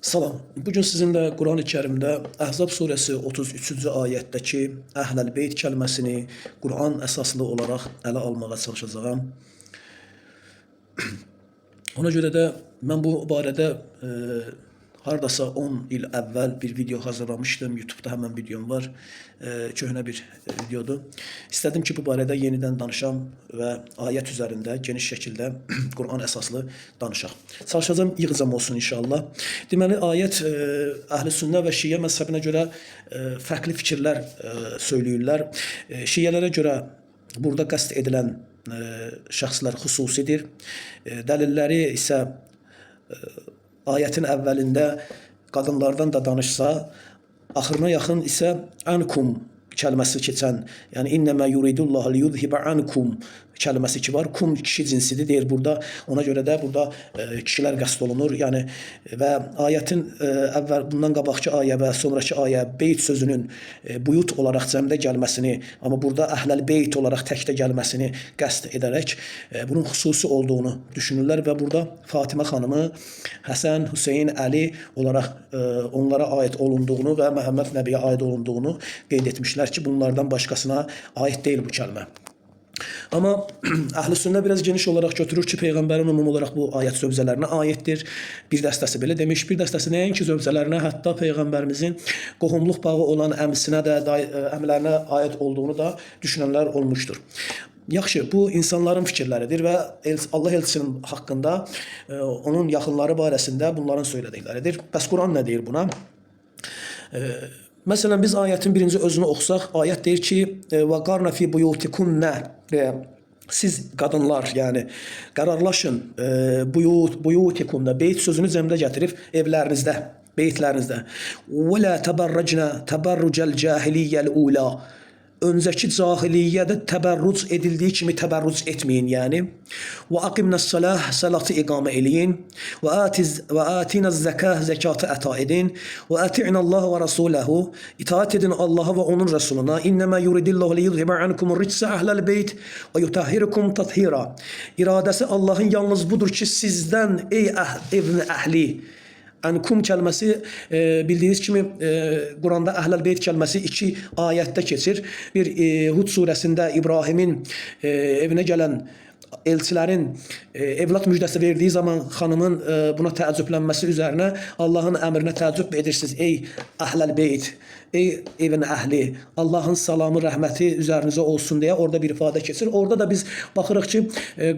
Salam. Bugün sizinlə Quran-ı Kərimdə Əhzab surəsi 33-cü ayətdəki Əhləl-Beyt kəlməsini Quran əsaslı olaraq ələ almağa çalışacağam. Ona görə də mən bu barədə hardasa 10 il əvvəl bir video hazırlamışdım. YouTube'da həmən videom var. Köhnə bir videodur. İstədim ki, bu barədə yenidən danışam və ayət üzərində geniş şəkildə Quran əsaslı danışaq. Çalışacağım yığcam olsun inşallah. Deməli, ayət Əhl-i Sünnə və Şiə məzhəbinə görə fərqli fikirlər söyləyirlər. Şiələrə görə burada qəsd edilən şəxslər xüsusidir. Dəlilləri isə ayətin əvvəlində qadınlardan da danışsa, axırına yaxın isə ənkum kəlməsi keçən, yəni innəmə yuridullahu liyuzhibə ankum kəlməsi ki var. Kum kişi cinsidir deyir burada. Ona görə də burada kişilər qəsd olunur. Yəni və ayətin əvvəl bundan qabaqki ayə və sonraki ayə beyt sözünün buyut olaraq cəmdə gəlməsini, amma burada əhləl-beyt olaraq təkdə gəlməsini qəsd edərək bunun xüsusi olduğunu düşünürlər və burada Fatimə xanımı Həsən, Hüseyin, Əli olaraq onlara aid olunduğunu və Məhəmməd Nəbiyə aid olunduğunu qeyd etmişlər ki, bunlardan başqasına aid deyil bu kəlmə. Amma Əhl-i Sünnə biraz geniş olaraq götürür ki, Peyğəmbərin ümumi olaraq bu ayət zövcələrinə aiddir. Bir dəstəsi belə demiş, bir dəstəsi nəinki zövcələrinə, hətta Peyğəmbərimizin qohumluq bağı olan əmisinə də, əmilərinə aid olduğunu da düşünənlər olmuşdur. Yaxşı, bu insanların fikirləridir və Allah elçisinin haqqında onun yaxınları barəsində bunların söylədikləridir. Bəs Quran nə deyir buna? Məsələn, biz ayətin birinci özünü oxusaq, ayət deyir ki, وَقَرْنَ فِي بُيُوتِكُنَّ siz qadınlar, yəni qərarlaşın buyutikunna, beyt sözünü cəmdə gətirib evlərinizdə, beytlərinizdə. وَلَا تَبَرَّجْنَ تَبَرُّجَ الْجَاهِلِيَّ الْأُولَى öncəki cahiliyyədə təbərruc edildiyi kimi təbərruc etməyin, yəni. Və aqimnəs-salah, salatı iqamə eləyin. Və atinəz-zəkah, zəkatı əta edin. Və ati'nəllaha və rasuləhu, itaat edin Allaha və onun rəsuluna. İnnəmə yuridillahu liyuzhibə ankumur ritsə əhləl-beyt və yutahhirukum tathira. İradəsi Allahın yalnız budur ki, sizdən ey evin əhli, Ənkum kəlməsi bildiyiniz kimi Quranda Əhləl-Beyt kəlməsi 2 ayətdə keçir. Bir Hud surəsində İbrahimin evinə gələn elçilərin evlat müjdəsi verdiyi zaman xanımın buna təəccüblənməsi üzərinə Allahın əmrinə təəccüb edirsiniz. Ey Əhləl-Beyt, ey evin əhli, Allahın salamı, rəhməti üzərinizə olsun deyə orada bir ifadə keçir. Orada da biz baxırıq ki,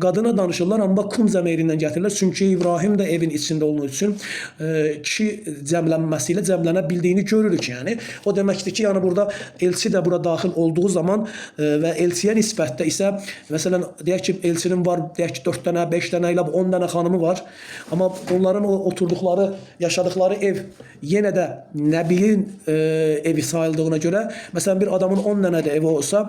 qadına danışırlar, amma kum zəmirindən gətirirlər. Çünki İbrahim də evin içində olduğu üçün kişi cəmlənməsi ilə cəmlənə bildiyini görürük. Yəni o deməkdir ki, yəni burada elçi də bura daxil olduğu zaman və elçiyə nisbətdə isə məsələn deyək ki, elçinin var, deyək ki, 4 dənə, 5 dənə ilə 10 dənə xanımı var. Amma onların o oturduqları, yaşadıkları ev yenə də Nəbiyin evi sayıldığına görə, məsələn bir adamın 10 dənə də evi olsa,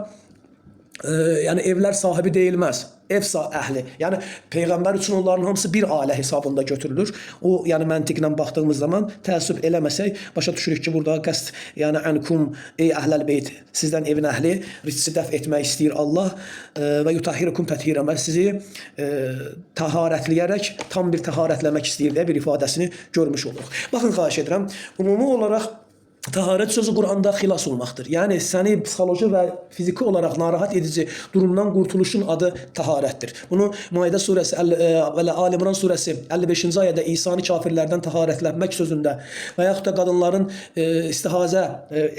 yəni evlər sahibi deyilməz. Ev əhli. Yəni Peyğəmbər üçün onların hamısı bir ailə hesabında götürülür. O, yəni məntiqlə baxdığımız zaman təəssüf eləməsək, başa düşürük ki, burada qəsd, yəni ənkum, ey əhləl-beyt, sizdən evin əhli, ritsi dəf etmək istəyir Allah və yutahhirukum təthira, sizi təharətləyərək, tam bir təharətləmək istəyir deyə bir ifadəsini görmüş oluruq. Baxın, xahiş edirəm, ümumi olaraq təharət sözü Quranda xilas olmaqdır. Yəni səni psixoloji və fiziki olaraq narahat edici durumdan qurtuluşun adı təharətdir. Bunu Maidə surəsi və Ali İmran surəsi 55-ci ayədə İsa'nı kafirlərdən təharətlənmək sözündə və yaxud da qadınların istihazə,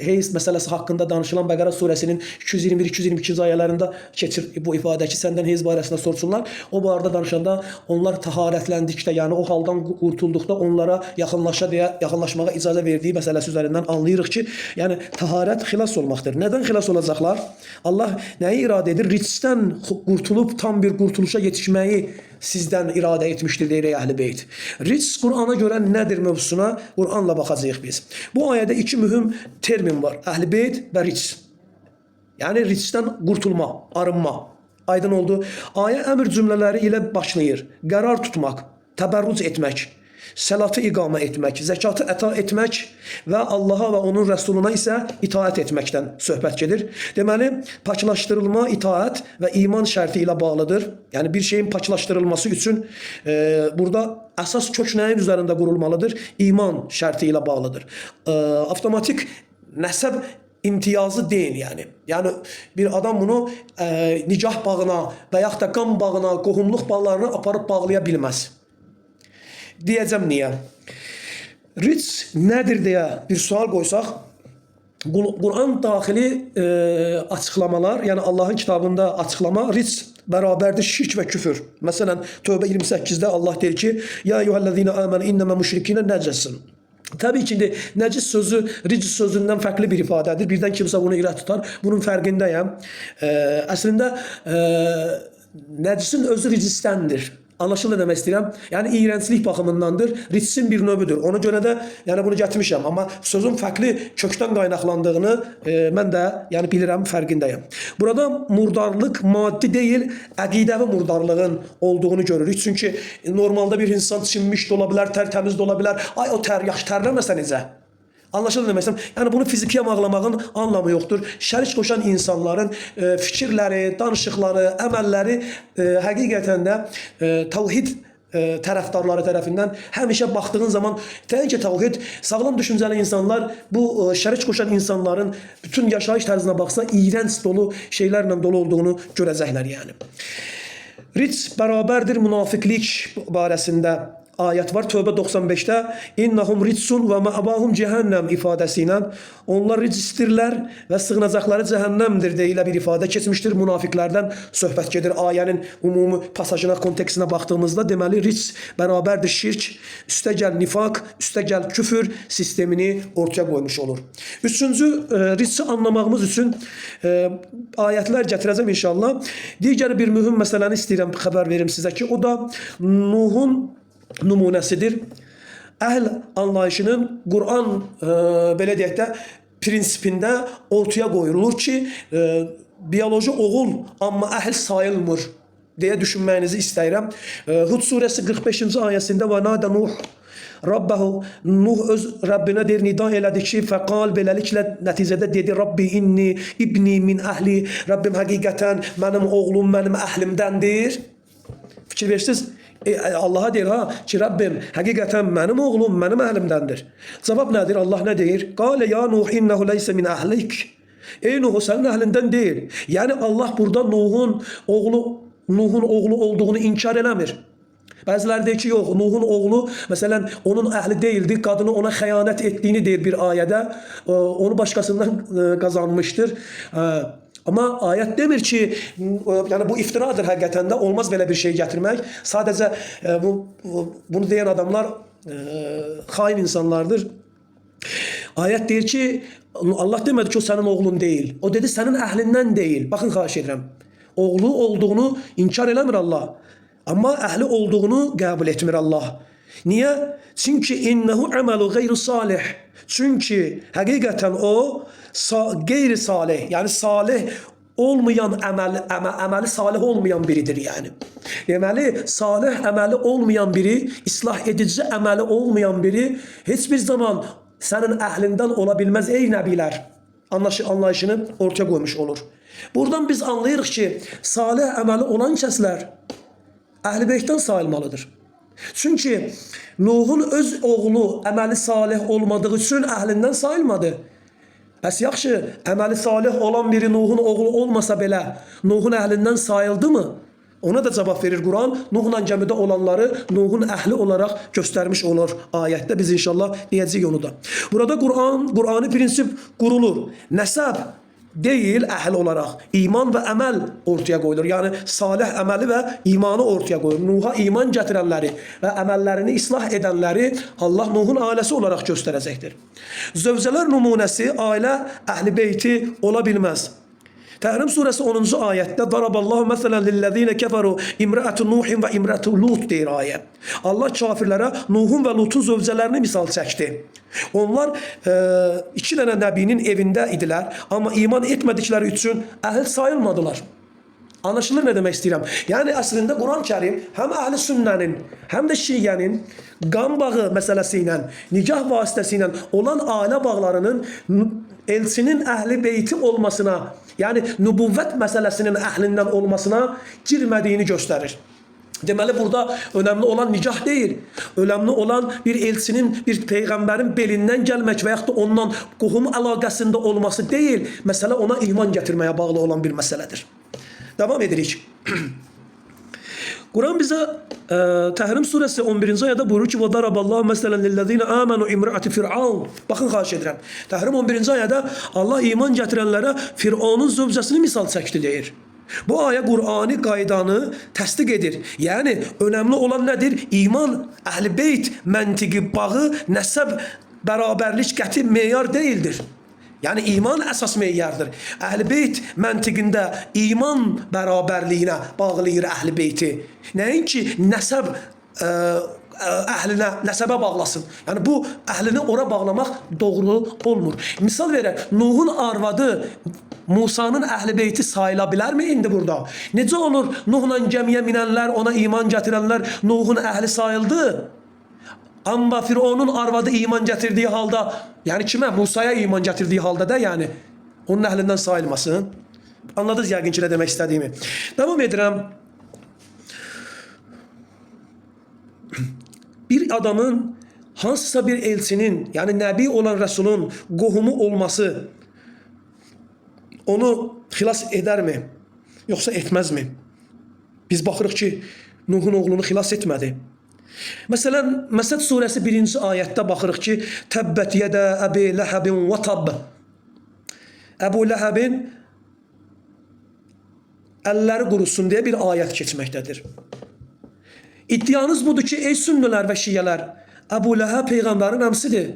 heyz məsələsi haqqında danışılan Bəqərə surəsinin 221-222-ci ayələrində keçir bu ifadə ki, səndən heyz barəsində soruşsunlar. O barədə danışanda onlar təharətləndikdə, yəni o haldan qurtulduqda onlara yaxınlaşmağa icazə verdiyi məsələsi üzərindən anlayırıq ki, yəni təharət xilas olmaqdır. Nədən xilas olacaqlar? Allah nəyi iradə edir? Ritsdən qurtulub tam bir qurtuluşa yetişməyi sizdən iradə etmişdir, deyir Əhl-i-Beyt. Rits Qurana görə nədir mövzusuna Quranla baxacağıq biz. Bu ayədə 2 mühüm termin var. Əhl-i-Beyt və rits. Yəni ritsdən qurtulma, arınma. Aydın oldu. Ayə əmr cümlələri ilə başlayır. Qərar tutmaq, təbərruc etmək. səlatı iqamə etmək, zəkatı əta etmək və Allaha və onun rəsuluna isə itaət etməkdən söhbət gedir. Deməli, paklaşdırılma, itaət və iman şərti ilə bağlıdır. Yəni bir şeyin paklaşdırılması üçün burada əsas kök nəyin üzərində qurulmalıdır? İman şərti ilə bağlıdır. Avtomatik nəsəb imtiyazı deyil yəni. Yəni bir adam bunu nicah bağına və yaxud da qan bağına, qohumluq bağlarına aparıb bağlaya bilməz. Deyəcəm niyə? Ric nədir deyə bir sual qoysaq, Quran daxili açıqlamalar, yəni Allahın kitabında açıqlama, ric bərabərdir şirk və küfür. Məsələn, Tövbə 28-də Allah deyir ki, ya eyyuhellezine amenu innema müşrikinə nəcəsin. Təbii ki, nəcis sözü ric sözündən fərqli bir ifadədir. Birdən kimsə bunu irad tutar. Bunun fərqindəyəm. Əslində nəcisin özü ricistəndir. Anlaşılır demək istəyirəm. Yəni iyrənclik baxımındandır. Ricsin bir növüdür. Ona görə də yəni bunu gətirmişəm. Amma sözün fərqli kökdən qaynaqlandığını mən də yəni bilirəm, fərqindəyəm. Burada murdarlıq maddi deyil, əqidəvi murdarlığın olduğunu görürük. Çünki normalda bir insan çinmiş də ola bilər, tərtəmiz də ola bilər. Ay o yaxşı tərləməsə necə? Anlaşılır demək istəyirəm. Yəni bunu fizikiyə bağlamağın anlamı yoxdur. Şərik qoşan insanların fikirləri, danışıqları, əməlləri həqiqətən də tavhid tərəfdarları tərəfindən həmişə baxdığın zaman təbii ki, tavhid, sağlam düşüncəli insanlar bu şərik qoşan insanların bütün yaşayış tərzinə baxsa iyrənc dolu şeylərlə dolu olduğunu görəcəklər yəni. Ric bərabərdir münafiqlik barəsində ayət var. Tövbə 95-də innahum ritsun və mə'vahum cəhənnəm ifadəsi ilə onlar ricistirlər və sığınacaqları cəhənnəmdir deyilə bir ifadə keçmişdir. Münafiqlərdən söhbət gedir. Ayənin ümumi pasajına, kontekstinə baxdığımızda deməli ric bərabərdir şirk, üstəgəl nifaq, üstəgəl küfür sistemini ortaya qoymuş olur. Üçüncü, rici anlamağımız üçün ayətlər gətirəcəm inşallah. Digər bir mühüm məsələni istəyirəm xəbər verim sizə ki, o da Nuhun nümunəsidir. Əhl anlayışının Quran belə deyək də prinsipində ortaya qoyulur ki, biyoloji oğul amma əhl sayılmır deyə düşünməyinizi istəyirəm. Hud surəsi 45-ci ayəsində və nadə Nuh Rabbəhu, Nuh öz Rəbbinə deyir, nida elədi ki, fəqal beləliklə nəticədə dedi, Rabbi inni ibni min əhli, Rəbbim həqiqətən mənim oğlum mənim əhlimdəndir. Fikir verirsiniz? Allah'a deyir ki Rabbim həqiqətən mənim oğlum mənim əhlimdəndir. Cavab nədir? Allah nə deyir? Qale ya Nuh innehu leyse min əhlik. Ey Nuh sənin əhlindən deyil. Yəni Allah burada Nuhun oğlu olduğunu inkar eləmir. Bəziləri deyir ki yox, Nuhun oğlu məsələn onun əhli deyildi, qadını ona xəyanət etdiyini deyir bir ayədə, onu başqasından qazanmışdır. Amma ayət demir ki, yəni bu iftiradır həqiqətən də, olmaz belə bir şey gətirmək. Sadəcə bunu deyən adamlar xain insanlardır. Ayət deyir ki, Allah demədi ki, o sənin oğlun deyil. O dedi, sənin əhlindən deyil. Baxın, xahiş edirəm. Oğlu olduğunu inkar eləmir Allah. Amma əhli olduğunu qəbul etmir Allah. Niyə? Çünki innehu əməlu qeyri salih. Çünki həqiqətən o qeyri salih, yəni salih olmayan əməli salih olmayan biridir yəni. Deməli, salih əməli olmayan biri, islah edici əməli olmayan biri heç bir zaman sənin əhlindən ola bilməz ey nəbilər anlayışını ortaya qoymuş olur. Buradan biz anlayırıq ki, salih əməli olan kəslər Əhl-i Beytdən sayılmalıdır. Çünki Nuhun öz oğlu əməli salih olmadığı üçün əhlindən sayılmadı. Bəs yaxşı, əməli salih olan biri Nuhun oğlu olmasa belə Nuhun əhlindən sayıldı mı? Ona da cavab verir Quran. Nuhla gəmidə olanları Nuhun əhli olaraq göstərmiş olur ayətdə. Biz inşallah deyəcəyik onu da. Burada Qurani prinsip qurulur. Nəsəb deyil əhl olaraq iman və əməl ortaya qoyulur. Yəni salih əməli və imanı ortaya qoyulur. Nuh'a iman gətirənləri və əməllərini islah edənləri Allah Nuhun ailəsi olaraq göstərəcəkdir. Zövcələr nümunəsi ailə əhl-i beyti ola bilməz. Təhrim surəsi 10-cu ayətdə Daraballahu məsələn lillezine kəfəru imra'atu Nuhin və imra'atu Lut deyir ayə. Allah kafirlərə Nuhun və Lutun zövcələrini misal çəkdi. Onlar iki dənə nəbinin evində idilər, amma iman etmədikləri üçün əhl sayılmadılar. Anlaşılır ne demek istəyirəm? Yəni əslində Quran-Kərim həm Əhl-i Sünnənin, həm də Şiənin qan bağı məsələsi ilə, nikah vasitəsi ilə olan ailə bağlarının elçinin Əhl-i Beyti olmasına, yəni nübüvvət məsələsinin əhlindən olmasına girmədiyini göstərir. Deməli burada önemli olan nikah değil. Önemli olan bir elçinin, bir peygamberin belindən gəlmək və yaxud da ondan qohum əlaqəsində olması değil. Məsələ ona iman gətirməyə bağlı olan bir məsələdir. Devam edirik. Kur'an bize Tahrim suresi 11. ayada buyurur ki وَضَرَبَ اللّٰهُ مَسَلًا لِلَّذ۪ينَ آمَنُوا اِمْرَأَةِ فِرْعَوْنَ. Bakın xahiş edirəm. Tahrim 11. ayada Allah iman gətirənlərə Firavunun zövcəsini misal çəkdi deyir. Bu aya Kur'an'ı qaydanı təsdiq edir. Yəni önemli olan nedir? İman, Əhl-i Beyt məntiqi bağı, nəsəb, bərabərlik qəti meyar değildir. Yani iman əsas meyardır. Əhl-i Beyt məntiqində iman bərabərliyinə bağlayır Əhl-i Beyti. Nəinki nəsəb əhlinə, nəsəbə bağlasın. Yəni bu əhlini ora bağlamaq doğru olmur. Misal verək, Nuhun arvadı Musa'nın Əhl-i Beyti sayıla bilərmi indi burada? Necə olur Nuhla gəmiyə minənlər, ona iman gətirənlər Nuhun əhli sayıldı? Amma Firavunun arvadı iman gətirdiyi halda, yani kime? Musa'ya iman gətirdiyi halda da yani onun əhlindən sayılmasın. Anladınız yəqin ki nə demək istədiyimi. Devam edirəm. Bir adamın hansısa bir elçinin, yani Nəbi olan Resulun qohumu olması onu xilas edərmi? Yoxsa etməzmi? Biz baxırıq ki, Nuhun oğlunu xilas etmədi. Məsələn, Məsəd surəsi 1. ayətdə baxırıq ki, Təbbət yedə Əbi Ləhəbin və tabb. Əbu Ləhəbin əlləri qurusun deyə bir ayət keçməkdədir. İddianız budur ki, ey sünnülər və şiyələr, Əbu Ləhəb Peyğəmbərin əmsidir.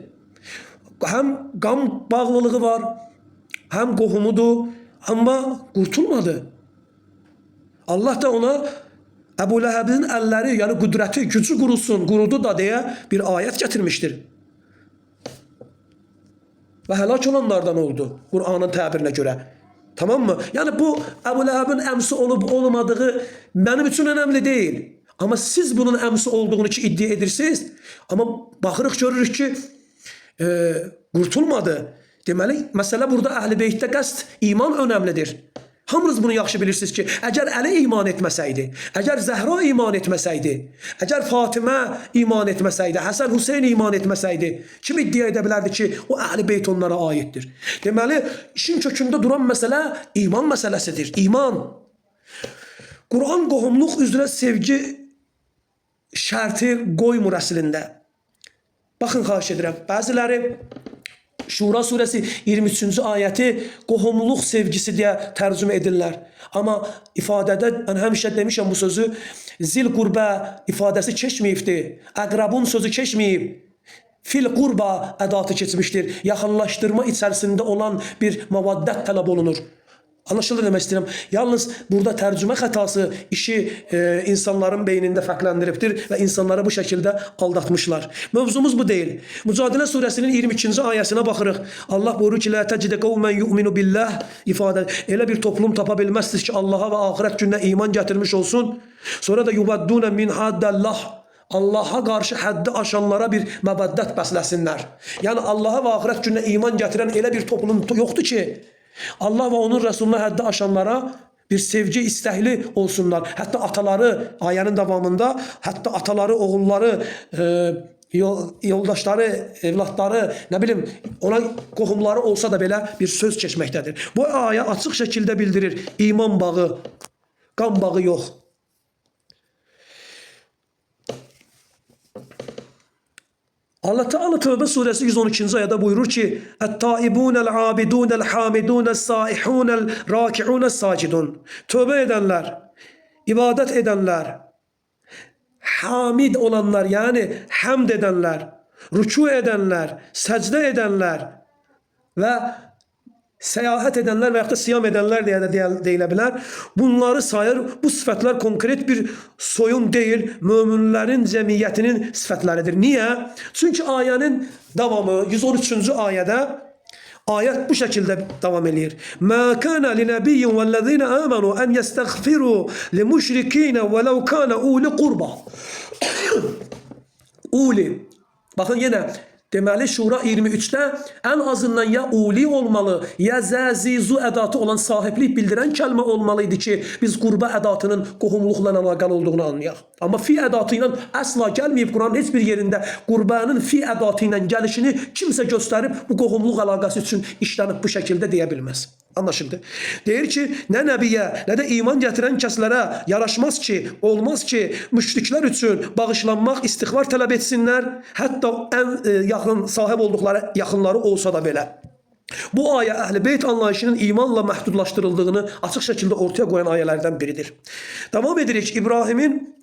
Həm qan bağlılığı var, həm qohumudur, amma qurtulmadı. Allah da ona Əbu Ləhəbin əlləri, yəni qüdrəti, gücü qurusun, qurudu da deyə bir ayət gətirmişdir. Və həlak olanlardan oldu, Qur'anın təbirinə görə. Tamam mı? Yəni bu Əbu Ləhəbin əmsi olub olmadığı mənim üçün önemli değil. Amma siz bunun əmsi olduğunu ki iddia edirsiniz, amma baxırıq görürük ki qurtulmadı. Deməli, məsələ burada Əhl-i Beytdə qəsd iman önemlidir. Hamınız bunu yaxşı bilirsiniz ki, əgər Əli iman etməsəydi, əgər Zəhra iman etməsəydi, əgər Fatimə iman etməsəydi, Həsən Hüseyin iman etməsəydi, kim iddia edə bilərdi ki, o Əhl-i Beyt onlara aiddir? Deməli, işin kökündə duran məsələ iman məsələsidir. İman. Kur'an qohumluq üzrə sevgi şərti qoymur əslində. Baxın, xahiş edirəm. Bəziləri Şura suresi 23. ayeti qohumluq sevgisi diye tərcümə edirlər. Amma ifadədə mən həmişə demişəm bu sözü, zil qurbə ifadəsi keçməyibdir. Əqrabun sözü keçməyib. Fil qurba ədatı keçmişdir. Yaxınlaşdırma içərisində olan bir mavaddət tələb olunur. Anlaşılır demək istəyirəm. Yalnız burada tərcümə xətası işi insanların beynində fərqləndiribdir və insanları bu şəkildə aldatmışlar. Mövzumuz bu deyil. Mücadilə surəsinin 22. ayəsinə baxırıq. Allah buyurur ki, "Lə təcide qavmen yu'minu billah" ifadə. Elə bir toplum tapa bilməzsiniz ki, Allaha və axirət gününə iman gətirmiş olsun. Sonra da yubadduna min haddallah. Allah'a qarşı həddi aşanlara bir məbəddət bəsləsinlər. Yəni Allaha və axirət gününə iman gətirən elə bir toplum yoxdur ki, Allah və onun Resuluna həddi aşanlara bir sevgi istəkli olsunlar. Hətta ataları, ayənin davamında, hətta ataları, oğulları, yoldaşları, evlatları, nə bilim, ona qohumları olsa da belə bir söz keçməkdədir. Bu ayə açıq şəkildə bildirir. İman bağı, qan bağı yox. Allah Teala Tövbe suresi 112. ayada buyurur ki "Et-taibunel abidunel hamidunel saihunel rakiunel sacidun." Tövbe edenler, ibadet edenler, hamid olanlar yani hamd edenler, rükû edenler, secde edenler ve seyahat edenler veya da siyam edenler diye de deyilebilir. Bunları sayır. Bu sıfatlar konkret bir soyun değil, müminlerin cemiyetinin sıfatlaridir. Niye? Çünkü ayenin devamı 113. ayede Ayet bu şekilde devam ediyor. Ma kana li nebiyyin vellezine amenu en yestagfiru li müşrikine velev kana uli kurba. Uli. Bakın yine deməli Şura 23'te en azından ya uli olmalı ya zəzizu edatı olan sahiplik bildiren kelime olmalıydı ki biz qurba edatının qohumluqla alakalı olduğunu anlayaq. Ama fi edatıyla asla gelmeyip Kur'an'ın hiçbir yerinde qurbanın fi edatıyla gelişini kimse gösterip bu qohumluq alakası için işlenip bu şekilde diyebilmez. Anlaşıldı. Deyir ki ne nebiye ne de iman getiren kəslərə yaraşmaz ki, olmaz ki müşrikler üçün bağışlanmaq, istiğfar tələb etsinler. Hatta en yakın sahip oldukları yakınları olsa da belə. Bu ayə Əhl-i Beyt anlayışının imanla məhdudlaşdırıldığını açıq şəkildə ortaya qoyan ayələrdən biridir. Devam edirik. İbrahim'in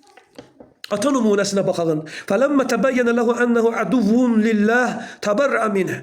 ata nümunəsinə baxalım. فَلَمَّ تَبَيَّنَ لَهُ أَنَّهُ عَدُوٌّ لِلّٰهِ تَبَرَّأَ مِنْهِ.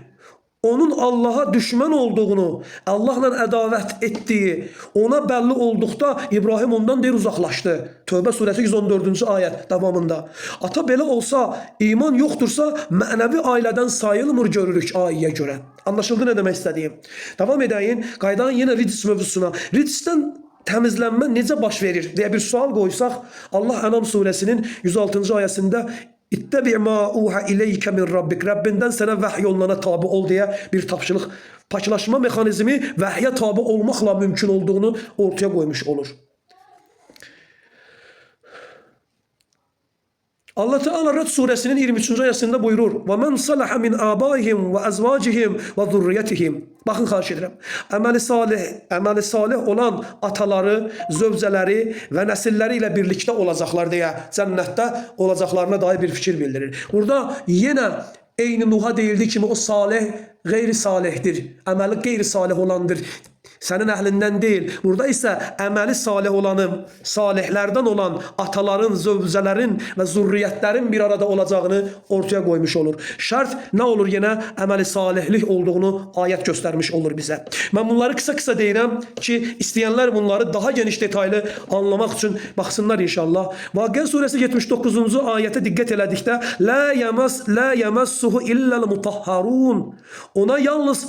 Onun Allah'a düşman olduğunu, Allah'la ədavət ettiği ona belli olduqda İbrahim ondan deyir uzaqlaşdı. Tövbə suresi 114. ayet devamında. Ata belə olsa, iman yoxdursa, mənəvi ailədən sayılmır görürük ayəyə göre. Anlaşıldı ne demek istediğim? Devam edeyim. Qaydan yine Ridis mövzusuna. Ridis'ten temizlenme necə baş verir diye bir sual koysak, Allah Enam suresinin 106. ayetinde İttebi ma uha ileyke min rabbik. Rabbinden sana vahiy yoluna tabi ol diye bir tapşırık, paklaşma mekanizmi vahye tabi olmakla mümkün olduğunu ortaya koymuş olur. Allah Teala Rad suresinin 23. ayetinde buyurur. وَمَنْ صَلَحَ مِنْ آبَائِهِمْ وَأَزْوَاجِهِمْ وَذُرِّيَّتِهِمْ. Bakın xahiş edirəm. Əməli salih olan ataları, zövcələri və nəsilləri ilə birlikdə olacaqlar deyə cənnətdə olacaqlarına dair bir fikir bildirir. Burada yenə eyni Nuh'a deyildiği kimi o salih gayri salihdir. Əməli gayri salih olandır. Senin ehlinden değil. Burada ise emeli salih olanın, salihlerden olan ataların, zövcələrin ve zürriyetlerin bir arada olacağını ortaya koymuş olur. Şart ne olur yine? Emeli salihlik olduğunu ayet göstermiş olur bize. Ben bunları kısa deyirəm ki, isteyenler bunları daha geniş detaylı anlamak için baksınlar inşallah. Vakıa suresi 79. ayete dikkat elədikdə la yemassuhu illal mutahharun. Ona yalnız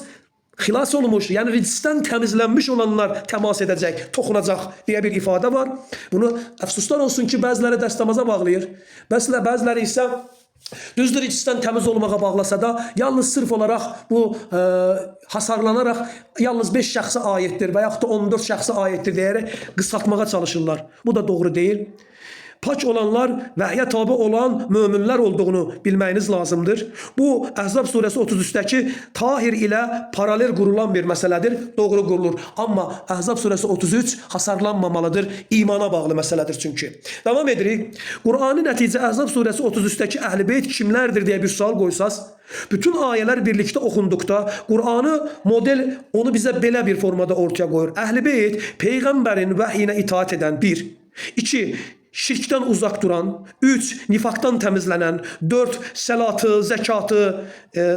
xilas olmuş, yani ridisten temizlenmiş olanlar temas edecek, toxunacaq diye bir ifade var. Bunu əfsuslar olsun ki, bəziləri dəstəmaza bağlayır. Bəziləri isə düzdür ridisten temiz olmağa bağlasa da yalnız sırf olarak bu hasarlanarak yalnız 5 şəxsi ayettir və yaxud da 14 şəxsi ayettir deyərək qısaltmağa çalışırlar. Bu da doğru değil. Pak olanlar vəhyə tabi olan möminlər olduğunu bilməyiniz lazımdır. Bu Əhzab suresi 33'teki tahir ile paralel kurulan bir məsələdir. Doğru qurulur. Amma Əhzab suresi 33 hasarlanmamalıdır. İmana bağlı məsələdir çünkü. Devam edirik. Kur'an'ın nəticə Əhzab suresi 33'teki Əhl-i Beyt kimlərdir diye bir sual qoysaz, bütün ayələr birlikte okunduqda Kur'an'ı model onu bize belə bir formada ortaya koyur. Əhl-i Beyt peygamberin vəhyinə itaat eden 1. 2. Şirkten uzak duran, 3. Nifaktan temizlenen, 4.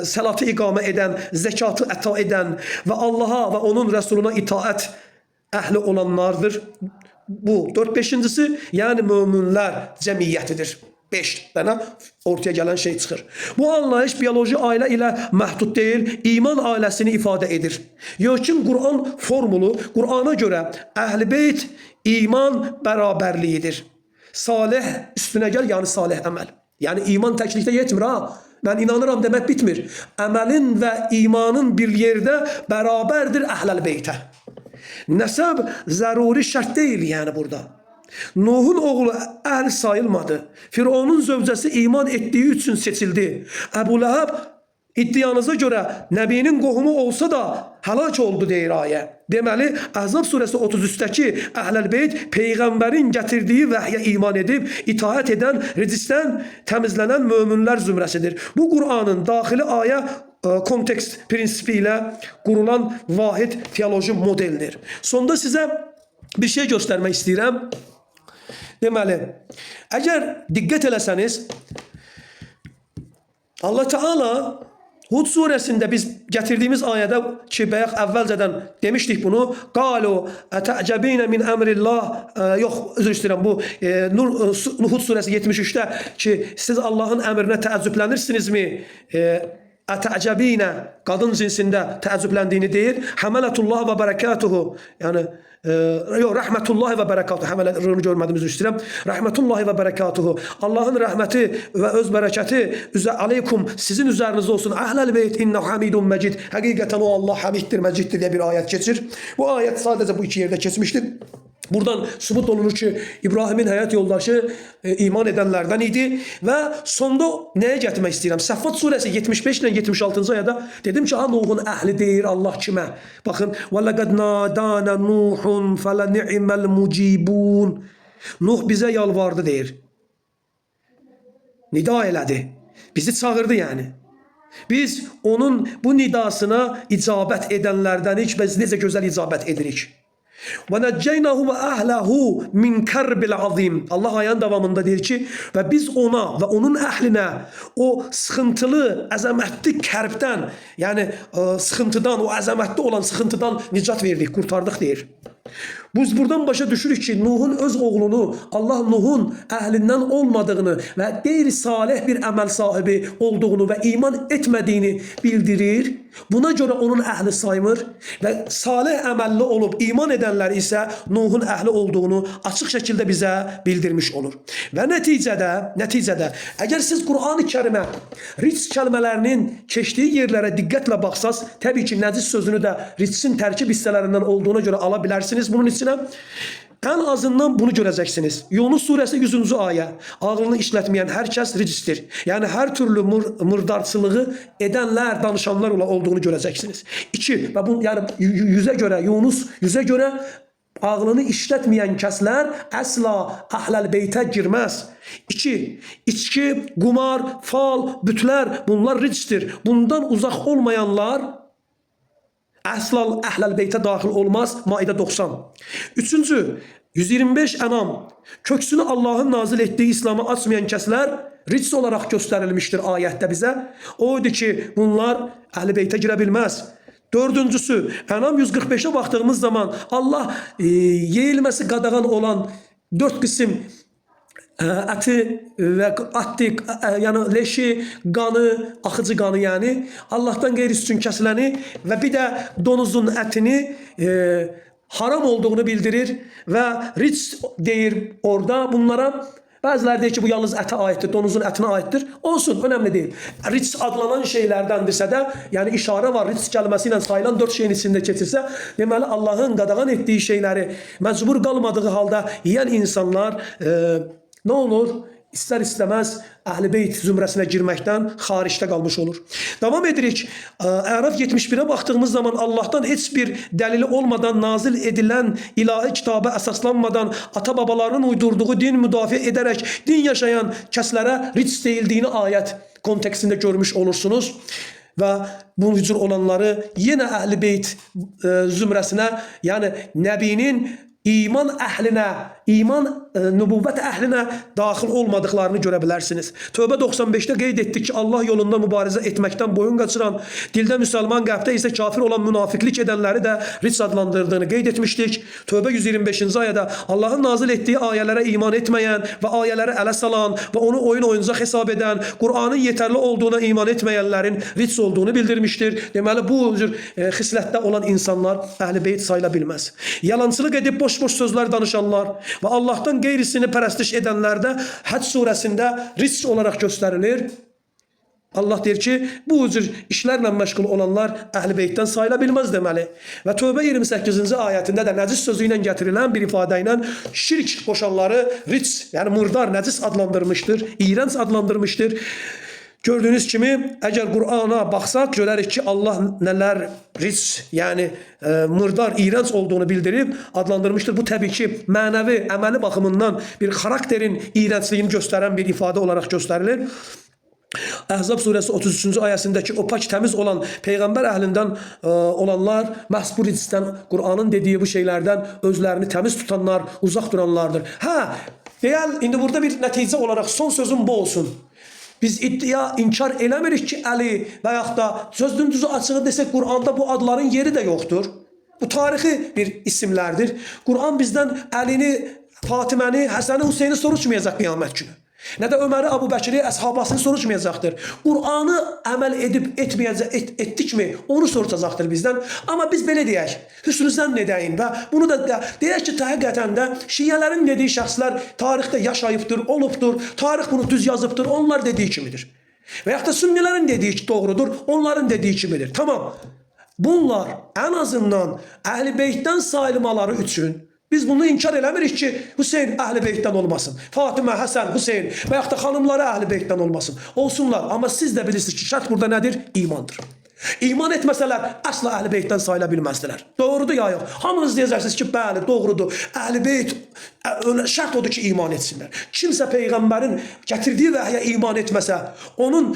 Salatı ikame eden, zekatı eta eden ve Allah'a ve onun Resuluna itaat ehli olanlardır. Bu 4-5'incisi yani müminler cemiyetidir. 5 tane ortaya gelen şey çıkır. Bu anlayış biyoloji aile ile məhdud değil, iman ailesini ifade edir. Yökin Kur'an formulu, Kur'an'a göre Əhl-i Beyt iman beraberliğidir. Salih üstüne gel yani salih emel. Yani iman teklikte yetmir ha. Ben inanıram demek bitmir. Emelin ve imanın bir yerde beraberdir Əhl-i Beyt'e. Nesab zaruri şart değil yani burada. Nuh'un oğlu ehl sayılmadı. Firavun'un zövcəsi iman ettiği için seçildi. Ebu Leheb İddianıza göre Nəbinin qohumu olsa da həlak oldu deyir ayə. Deməli, Əhzab suresi 33'teki Əhl-i Beyt peygamberin getirdiği vəhyə iman edip itaat eden, ridisten temizlenen müminler zümrəsidir. Bu Kur'an'ın daxili ayə kontekst prinsipiyle kurulan vahid teoloji modeldir. Sonda size bir şey göstermek istəyirəm. Deməli, eğer dikkat eləsəniz, Allah Teala Hud suresinde biz getirdiğimiz ayette ki bayaq əvvəlcədən demiştik bunu. Qalu etəcəbinə min əmrillah. Yok özür istəyirəm bu Hud suresi 73'te ki siz Allah'ın əmrinə təəccüblənirsinizmi? Ətəcəbinə qadın cinsində təəccübləndiyini deyir. Həmələtullah və bərəkatuhu. Yəni yox, rəhmətullahi və bərəkatuhu. Həmələtini görmədim, üzr istəyirəm. Rəhmətullahi və bərəkatuhu. Allahın rəhməti və öz bərəkəti aleykum sizin üzərinizdə olsun. Əhləl beyt innəhu hamidun məcid. Həqiqətən o Allah hamiddir, məciddir deyə bir ayət keçir. Bu ayət sadəcə bu iki yerdə keçmişdir. Buradan sübut olunur ki, İbrahimin həyat yoldaşı iman edenlerden idi və sonda nəyə gətirmək istəyirəm? Səffat surəsi 75 ilə 76-cı ayada dedim ki, Nuhun əhli deyir Allah kimə? Baxın, وَلَقَدْ نَادَانَ نُوحٌ فَلَنِعِمَ الْمُجِيبُونَ. Nuh bizə yalvardı deyir. Nida elədi. Bizi çağırdı yəni. Biz onun bu nidasına icabət edənlərdənik. Biz necə gözəl icabət edirik. وَنَجَّيْنَهُ وَأَهْلَهُ مِنْ كَرْبِ الْعَظِيمِ. Allah ayağın davamında deyir ki, və biz ona və onun əhlinə o sıxıntılı, əzəmətli kərbdən, yəni sıxıntıdan, o əzəmətli olan sıxıntıdan nicat verdik, kurtardık deyir. Biz buradan başa düşürük ki, Nuhun öz oğlunu Allah Nuhun əhlindən olmadığını və qeyri-salih bir əməl sahibi olduğunu və iman etmədiyini bildirir. Buna görə onun əhli saymır və salih əməlli olub iman edənlər isə Nuhun əhli olduğunu açıq şəkildə bizə bildirmiş olur. Və nəticədə əgər siz Qur'an-ı Kərimə ric kəlmələrinin keçdiyi yerlərə diqqətlə baxsaz, təbii ki, nəcis sözünü də ricsin tərkib hissələrindən olduğuna görə ala bilərsiniz bunun içinə. En azından bunu göreceksiniz. Yunus suresi 100. ayə. Ağlını işletmeyen herkes ricistir. Yani her türlü mırdarçılığı edenler, danışanlar olduğunu göreceksiniz. 2. Ve bu yani Yunus yüze göre ağlını işletmeyen kəslər əsla əhl-əl beytə girməz. 2. İçki, qumar, fal, bütlər bunlar ricistir. Bundan uzak olmayanlar əsla əhl-əl beytə daxil olmaz. Maidə 90. 3. 125 Ənam. Köksünü Allah'ın nazil ettiği İslam'ı açmayan kəslər ricis olarak gösterilmiştir ayette bize. Oydu ki bunlar əhl-i beytə girə bilməz. 4. Ənam 145'e baktığımız zaman Allah yeyilmesi qadağan olan 4 kısım əti və atdik, yəni leşi, qanı, axıcı qanı yəni Allah'tan qeyri üçün kəsiləni və bir də donuzun ətini haram olduğunu bildirir və ric deyir orada bunlara. Bəziləri deyir ki, bu yalnız ətə aiddir, donuzun ətinə aiddir. Olsun, önemli değil. Ric adlanan şeylərdəndirsə də, yəni işarə var, ric kəlməsi ilə sayılan 4 şeyin içində keçirsə, deməli Allah'ın qadağan etdiyi şeyləri məcbur qalmadığı halda yiyən insanlar ne olur? İster istemez Əhl-i Beyt zümrəsinə girməkdən xaricdə qalmış olur. Devam edirik. Əraf 71'e baktığımız zaman Allah'tan heç bir dəlili olmadan nazil edilen ilahi kitaba əsaslanmadan ata babalarının uydurduğu din müdafiə edərək din yaşayan kəslərə ric deyildiğini ayət kontekstində görmüş olursunuz. Və bu cür olanları yenə Əhl-i Beyt zümrəsinə, yəni Nəbinin iman əhlinə, nübüvvət əhlinə daxil olmadıklarını görə bilərsiniz. Tövbə 95'te qeyd etdik ki, Allah yolunda mübarizə etməkdən boyun qaçıran, dildə müsəlman, qəlbdə isə kafir olan münafiqlik edənləri də ric adlandırdığını qeyd etmişdik. Tövbə 125-ci ayədə Allah'ın nazil etdiyi ayələrə iman etməyən və ayələri ələ salan və onu oyuncaq hesab edən, Qur'anın yetərli olduğuna iman etməyənlərin ric olduğunu bildirmiştir. Deməli, bu cür xislətdə olan insanlar Əhl-i Beyt sayıla bilməz. Yalancılıq edib boş sözler danışanlar ve Allah'tan qeyrisini pərəstiş edənlərdə Həc surəsində ric olarak gösterilir. Allah deyir ki, bu cür işlərlə məşğul olanlar Əhl-i Beytdən sayıla bilməz deməli. Və Tövbə 28-ci ayətində də nəcis sözü ilə gətirilən bir ifadə ilə şirk qoşanları ric, yəni murdar, nəcis adlandırmışdır, iğrənc adlandırmışdır. Gördüğünüz kimi əgər Qur'ana baxsaq görərik ki Allah nələr ric, yəni mırdar, iğrənc olduğunu bildirib adlandırmışdır. Bu təbii ki mənəvi, əməli baxımından bir xarakterin iğrəncliyini göstərən bir ifadə olarak gösterilir. Əhzab surəsi 33-cü ayəsindəki o pak təmiz olan Peyğəmbər əhlindən olanlar məhz bu ricdən, Qur'anın dediği bu şeylərdən özlərini təmiz tutanlar, uzaq duranlardır. Deyəl, indi burada bir nəticə olarak son sözüm bu olsun. Biz inkar eləmirik ki, Əli və yaxud da sözün düzü açığı desək Qur'anda bu adların yeri də yoxdur. Bu tarixi bir isimlərdir. Qur'an bizdən Əlini, Fatiməni, Həsəni, Hüseyni soruşmayacaq qiyamət günü. Nə də Öməri, Əbu Bəkiri, əshabasını soruşmayacaqdır. Qur'anı əməl etdikmi? Onu soruşacaqdır bizdən. Amma biz belə deyək, hüsnü zənn edəyin və bunu da deyək ki, həqiqətən də şiələrin dediyi şəxslər tarixdə yaşayıbdır, olubdur, tarix bunu düz yazıbdır, onlar dediyi kimidir. Və yaxud da sünnilərin dediyi ki, doğrudur, onların dediyi kimidir. Tamam, bunlar ən azından Əhl-i Beytdən sayılmaları üçün biz bunu inkar eləmirik ki, Hüseyin Əhl-i Beytdən olmasın. Fatimə, Həsən, Hüseyin və yaxud da xanımları Əhl-i Beytdən olmasın. Olsunlar. Amma siz də bilirsiniz ki, şərt burada nədir? İmandır. İman etməsələr əsla Əhl-i Beytdən sayıla bilməzdilər. Doğrudur ya yox? Hamınız deyəcəksiniz ki, bəli, doğrudur. Əhl-i Beyt şərt odur ki, iman etsinlər. Kimsə Peyğəmbərin gətirdiyi vəhyə iman etməsə, onun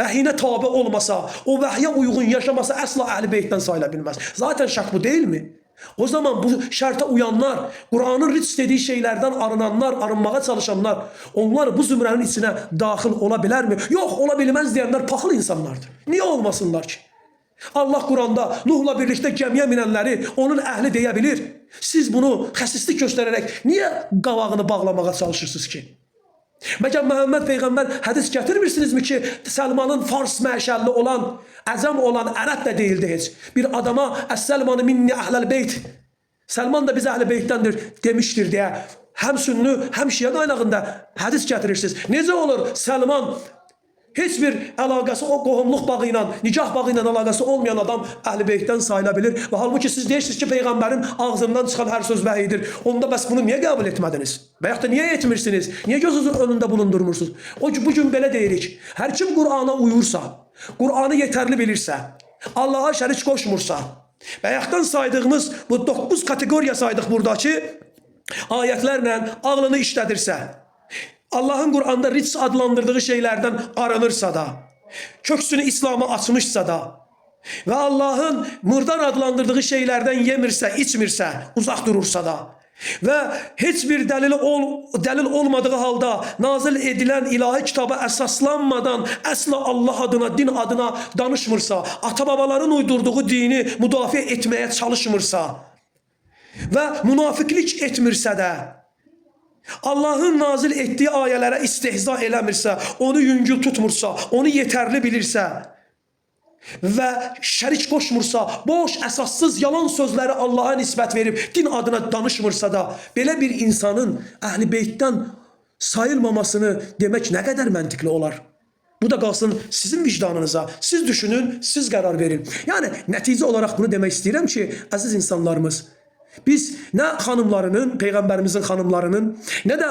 vəhyinə tabi olmasa, o vəhyə uyğun yaşamasa əsla Əhl-i Beytdən sayıla bilməz. Zaten şərt bu deyilmi? O zaman bu şərtə uyanlar, Qur'anın ric dediği şeylərdən arınanlar, arınmağa çalışanlar, onlar bu zümrənin içine daxil ola bilərmi? Yox, ola bilməz deyənlər paxıl insanlardır. Niyə olmasınlar ki? Allah Qur'anda Nuhla birlikdə gəmiyə minənləri onun əhli deyə bilir. Siz bunu xəsislik göstərərək niyə qavağını bağlamağa çalışırsınız ki? Məgər Məhəmməd Peyğəmbər hədis gətirmirsinizmi ki, Səlmanın fars məşəlli olan, əcəm olan, ərəb də deyildi heç. Bir adama Əs-Səlmanı minni əhləl beyt, Səlman da biz Əhl-i Beytdəndir demişdir deyə həm sünni, həm şiə qaynağında hədis gətirirsiniz. Necə olur Səlman heç bir əlaqəsi o qohumluq bağı ilə, nikah bağı ilə əlaqəsi olmayan adam Əhl-i Beytdən sayıla bilir? Və halbuki siz deyirsiniz ki, Peyğəmbərin ağzından çıxan hər söz vəhiydir. Onda bəs bunu niyə qəbul etmədiniz? Və yaxud da niyə etmirsiniz? Niyə gözünüzün önündə bulundurmursunuz? Bugün belə deyirik. Hər kim Qur'ana uyursa, Qur'anı yetərli bilirsə, Allaha şərik qoşmursa və yaxdan saydığımız bu 9 kateqoriya saydıq buradakı ayətlərlə ağlını işlədirsə, Allah'ın Kur'an'da ric adlandırdığı şeylerden aranırsa da, köksünü İslam'a açmışsa da ve Allah'ın murdar adlandırdığı şeylerden yemirse, içmirse, uzak durursa da ve hiçbir delil olmadığı halda nazil edilen ilahi kitaba esaslanmadan əsla Allah adına, din adına danışmırsa, ata-babaların uydurduğu dini müdafiə etmeye çalışmırsa ve münafıklik etmirsə də, Allah'ın nazil ettiği ayelere istehza eləmirsə, onu yüngül tutmursa, onu yeterli bilirsə ve şərik qoşmursa, boş, əsassız, yalan sözləri Allah'a nisbət verib din adına danışmırsa da, belə bir insanın Əhl-i Beytdən sayılmamasını demək nə qədər məntiqli olar? Bu da qalsın sizin vicdanınıza. Siz düşünün, siz qərar verin. Yani nəticə olarak bunu demək istəyirəm ki, əziz insanlarımız, biz nə xanımlarının, Peyğəmbərimizin xanımlarının, nə də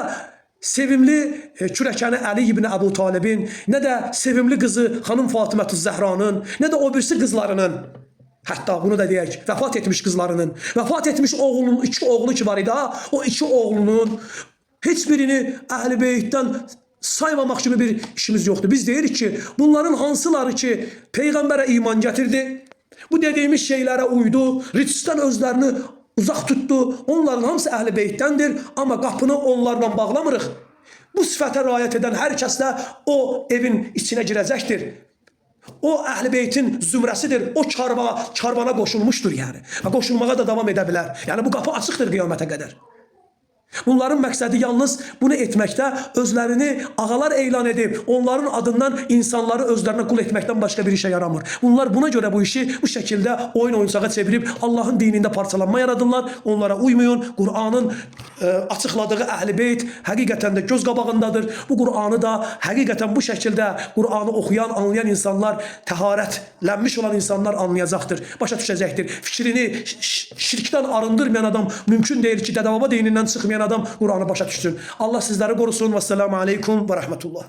sevimli kürəkəni Əli ibn Əbu Talibin, nə də sevimli qızı xanım Fatimətü Zəhranın, nə də o birisi qızlarının, hətta bunu da deyək, vəfat etmiş qızlarının, vəfat etmiş oğlunun, 2 oğlu ki var idi, o 2 oğlunun heç birini Əhl-i Beytdən saymamaq kimi bir işimiz yoxdur. Biz deyirik ki, bunların hansıları ki Peyğəmbərə iman gətirdi, bu dediğimiz şeylərə uydu, ricdən özlərini uzaq tutdu. Onların hamısı Əhl-i Beytdəndir, amma qapını onlarla bağlamırıq. Bu sifətə riayət edən hər kəs də o evin içinə girəcəkdir. O Əhl-i Beytin zümrəsidir. O karvana qoşulmuşdur yəni. Və qoşulmağa da davam edə bilər. Yəni bu qapı açıqdır qiyamətə qədər. Bunların məqsədi yalnız bunu etməkdə, özlərini ağalar elan edib, onların adından insanları özlərinə qul etməkdən başqa bir işə yaramır. Bunlar buna görə bu işi bu şəkildə oyun oyuncağa çevirib Allahın dinində parçalanma yaradırlar. Onlara uymayın. Qur'anın açıqladığı Əhl-i Beyt həqiqətən də göz qabağındadır. Bu Qur'anı da həqiqətən bu şəkildə Qur'anı oxuyan, anlayan insanlar, təharətlənmiş olan insanlar anlayacaqdır, başa düşəcəkdir. Fikrini şirkdən arındırmayan adam mümkün deyil ki, Dədə-Baba dinindən çıxmayan adam Qur'anı başa düşsün. Allah sizləri qorusun. Vəssalamu aleykum və rəhmətullah.